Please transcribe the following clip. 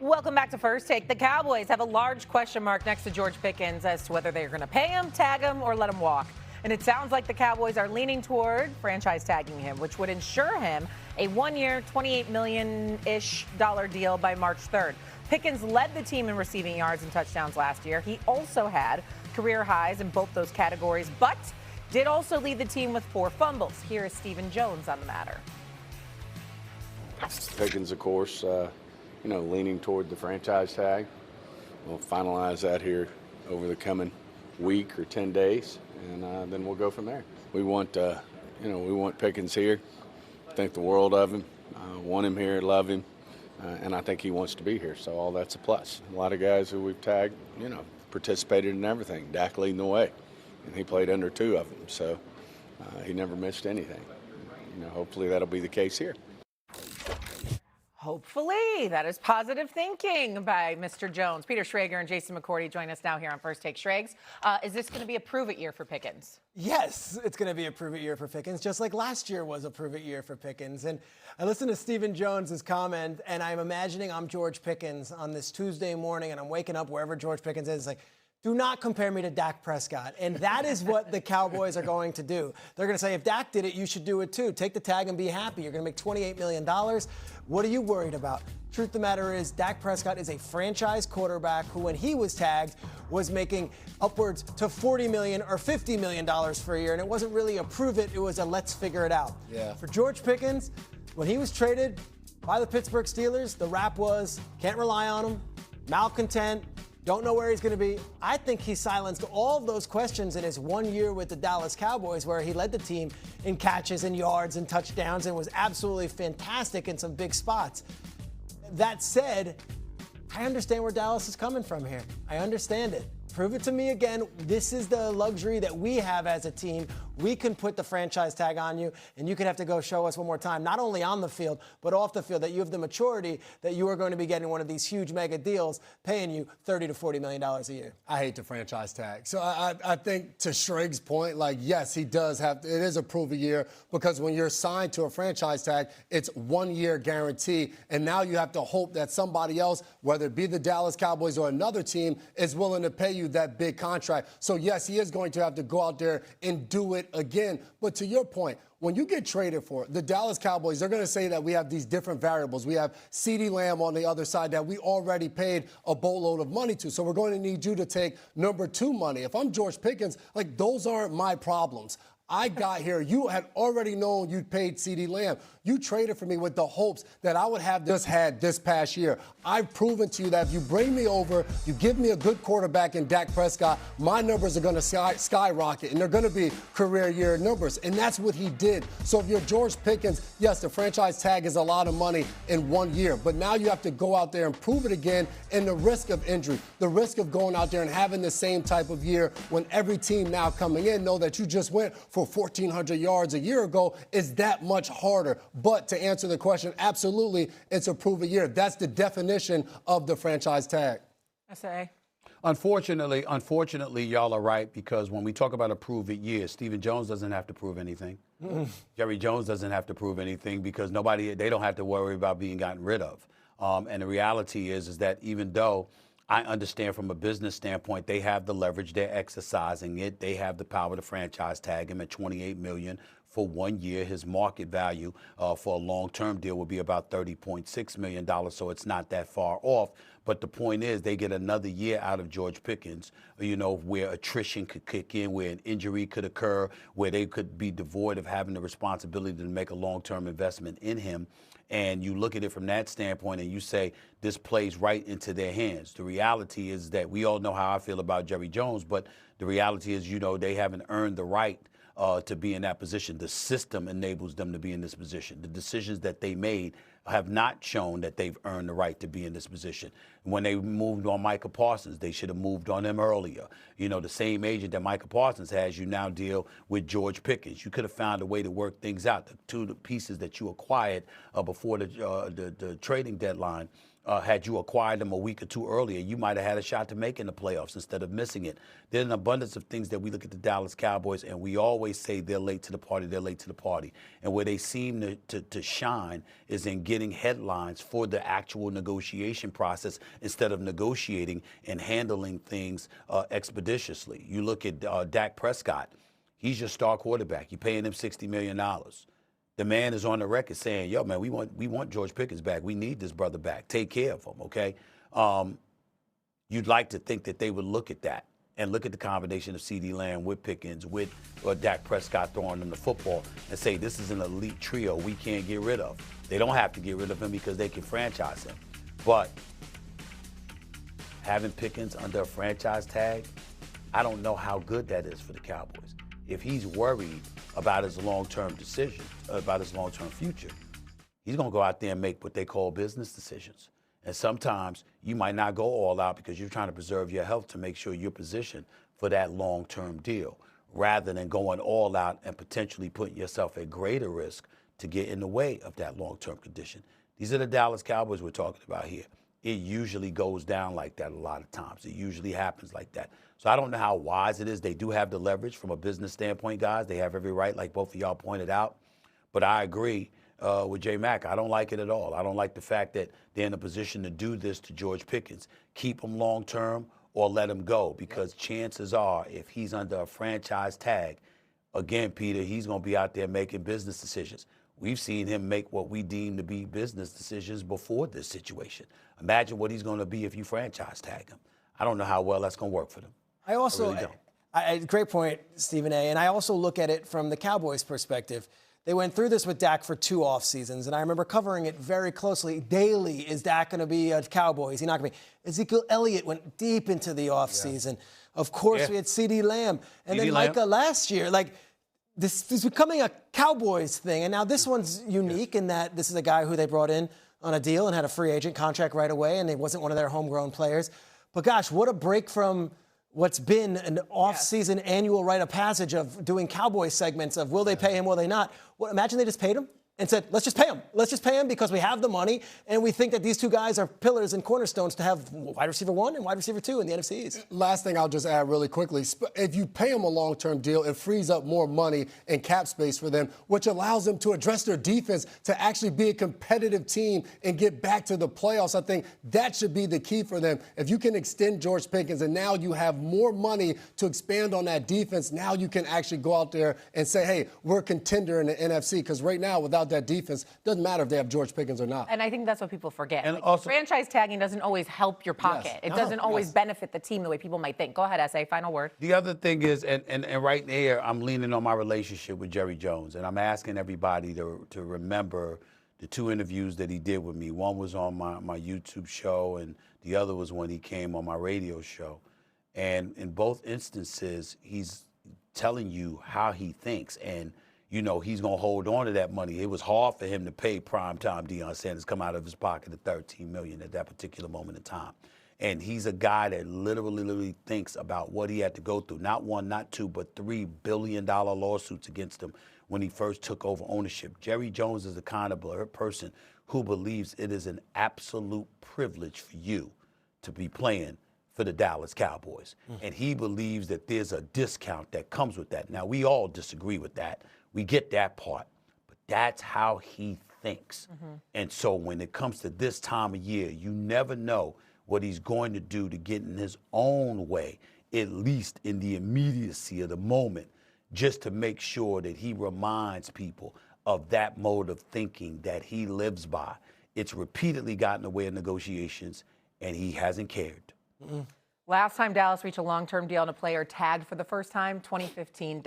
Welcome back to First Take. The Cowboys have a large question mark next to George Pickens as to whether they're going to pay him, tag him, or let him walk. And it sounds like the Cowboys are leaning toward franchise tagging him, which would ensure him a one-year, $28 million-ish deal by March 3rd. Pickens led the team in receiving yards and touchdowns last year. He also had career highs in both those categories, but did also lead the team with 4 fumbles. Here is Stephen Jones on the matter. Pickens, of course, leaning toward the franchise tag. We'll finalize that here over the coming week or 10 days, and then we'll go from there. We want Pickens here. Think the world of him. Want him here, love him, and I think he wants to be here. So all that's a plus. A lot of guys who we've tagged, participated in everything. Dak leading the way, and he played under 2 of them, so he never missed anything. Hopefully that'll be the case here. Hopefully. That is positive thinking by Mr. Jones. Peter Schrager and Jason McCourty join us now here on First Take. Schrags, is this going to be a prove-it year for Pickens? Yes, it's going to be a prove-it year for Pickens, just like last year was a prove-it year for Pickens. And I listened to Stephen Jones's comment, and I'm imagining I'm George Pickens on this Tuesday morning, and I'm waking up wherever George Pickens is, like, do not compare me to Dak Prescott. And that is what the Cowboys are going to do. They're going to say, if Dak did it, you should do it too. Take the tag and be happy. You're going to make $28 million. What are you worried about? Truth of the matter is, Dak Prescott is a franchise quarterback who, when he was tagged, was making upwards to $40 million or $50 million for a year. And it wasn't really a prove it. It was a let's figure it out. Yeah. For George Pickens, when he was traded by the Pittsburgh Steelers, the rap was, can't rely on him, malcontent, don't know where he's going to be. I think he silenced all of those questions in his 1 year with the Dallas Cowboys, where he led the team in catches and yards and touchdowns and was absolutely fantastic in some big spots. That said, I understand where Dallas is coming from here. I understand it. Prove it to me again. This is the luxury that we have as a team. We can put the franchise tag on you, and you can have to go show us one more time, not only on the field, but off the field, that you have the maturity that you are going to be getting one of these huge mega deals paying you $30 to $40 million a year. I hate the franchise tag. So I think to Schrag's point, yes, he does have, it is a prove a year, because when you're signed to a franchise tag, it's 1 year guarantee. And now you have to hope that somebody else, whether it be the Dallas Cowboys or another team, is willing to pay you that big contract. So yes, he is going to have to go out there and do it again. But to your point, when you get traded for it, the Dallas Cowboys, they're going to say that we have these different variables. We have CeeDee Lamb on the other side that we already paid a boatload of money to. So we're going to need you to take number 2 money. If I'm George Pickens, those aren't my problems. I got here. You had already known you'd paid CeeDee Lamb. You traded for me with the hopes that I would have this past year. I've proven to you that if you bring me over, you give me a good quarterback in Dak Prescott, my numbers are going to skyrocket, and they're going to be career year numbers. And that's what he did. So if you're George Pickens, yes, the franchise tag is a lot of money in 1 year. But now you have to go out there and prove it again, and the risk of injury, the risk of going out there and having the same type of year when every team now coming in know that you just went for 1,400 yards a year ago is that much harder. But to answer the question, absolutely, it's a prove a year. That's the definition of the franchise tag. I say. Unfortunately, y'all are right, because when we talk about a prove it year, Stephen Jones doesn't have to prove anything. Jerry Jones doesn't have to prove anything, because they don't have to worry about being gotten rid of. And the reality is that even though I understand from a business standpoint, they have the leverage, they're exercising it, they have the power to franchise tag him at $28 million for 1 year. His market value for a long-term deal would be about $30.6 million, so it's not that far off. But the point is, they get another year out of George Pickens, where attrition could kick in, where an injury could occur, where they could be devoid of having the responsibility to make a long-term investment in him. And you look at it from that standpoint and you say, this plays right into their hands. The reality is that we all know how I feel about Jerry Jones, but the reality is, they haven't earned the right to be in that position. The system enables them to be in this position. The decisions that they made have not shown that they've earned the right to be in this position. When they moved on Micah Parsons, they should have moved on him earlier. The same agent that Micah Parsons has, you now deal with George Pickens. You could have found a way to work things out. The pieces that you acquired before the trading deadline Had you acquired them a week or two earlier, you might have had a shot to make in the playoffs instead of missing it. There's an abundance of things that we look at the Dallas Cowboys, and we always say they're late to the party, they're late to the party. And where they seem to shine is in getting headlines for the actual negotiation process instead of negotiating and handling things expeditiously. You look at Dak Prescott. He's your star quarterback. You're paying him $60 million. The man is on the record saying, yo, man, we want George Pickens back. We need this brother back. Take care of him, okay? You'd like to think that they would look at that and look at the combination of CeeDee Lamb with Pickens, with Dak Prescott throwing them the football and say, this is an elite trio we can't get rid of. They don't have to get rid of him because they can franchise him. But having Pickens under a franchise tag, I don't know how good that is for the Cowboys. If he's worried about his long-term decision, about his long-term future, he's going to go out there and make what they call business decisions. And sometimes you might not go all out because you're trying to preserve your health to make sure you're positioned for that long-term deal, rather than going all out and potentially putting yourself at greater risk to get in the way of that long-term condition. These are the Dallas Cowboys we're talking about here. It usually goes down like that a lot of times. It usually happens like that. So I don't know how wise it is. They do have the leverage from a business standpoint, guys. They have every right, like both of y'all pointed out. But I agree with J. Mack. I don't like it at all. I don't like the fact that they're in a position to do this to George Pickens. Keep him long-term or let him go, because chances are if he's under a franchise tag, again, Peter, he's going to be out there making business decisions. We've seen him make what we deem to be business decisions before this situation. Imagine what he's going to be if you franchise tag him. I don't know how well that's going to work for them. I also, really don't. great point, Stephen A. And I also look at it from the Cowboys' perspective. They went through this with Dak for 2 off seasons, and I remember covering it very closely. Daily, is Dak going to be a Cowboy? Is he not going to be? Ezekiel Elliott went deep into the off season. Of course, we had CeeDee Lamb. And then Micah last year. Like, this is becoming a Cowboys thing. And now this one's unique in that this is a guy who they brought in on a deal and had a free agent contract right away, and he wasn't one of their homegrown players. But gosh, what a break from what's been an off-season annual rite of passage of doing Cowboy segments of will they pay him, will they not? Well, imagine they just paid him and said, let's just pay him. Let's just pay him because we have the money, and we think that these two guys are pillars and cornerstones to have wide receiver 1 and wide receiver 2 in the NFC East. Last thing I'll just add really quickly. If you pay them a long-term deal, it frees up more money and cap space for them, which allows them to address their defense to actually be a competitive team and get back to the playoffs. I think that should be the key for them. If you can extend George Pickens and now you have more money to expand on that defense, now you can actually go out there and say, hey, we're a contender in the NFC, because right now, without that defense, doesn't matter if they have George Pickens or not. And I think that's what people forget. And like, also, franchise tagging doesn't always help your pocket. It doesn't always benefit the team the way people might think. Go ahead, S.A., final word. The other thing is, and right there, I'm leaning on my relationship with Jerry Jones, and I'm asking everybody to remember the 2 interviews that he did with me. One was on my YouTube show, and the other was when he came on my radio show. And in both instances, he's telling you how he thinks, and you know, he's going to hold on to that money. It was hard for him to pay primetime Deion Sanders come out of his pocket at $13 million at that particular moment in time. And he's a guy that literally thinks about what he had to go through. Not 1, not 2, but $3 billion lawsuits against him when he first took over ownership. Jerry Jones is the kind of person who believes it is an absolute privilege for you to be playing for the Dallas Cowboys. And he believes that there's a discount that comes with that. Now, we all disagree with that. We get that part, but that's how he thinks. And so when it comes to this time of year, you never know what he's going to do to get in his own way, at least in the immediacy of the moment, just to make sure that he reminds people of that mode of thinking that he lives by. It's repeatedly gotten in the way of negotiations, and he hasn't cared. Last time Dallas reached a long-term deal on a player tagged for the first time, 2015.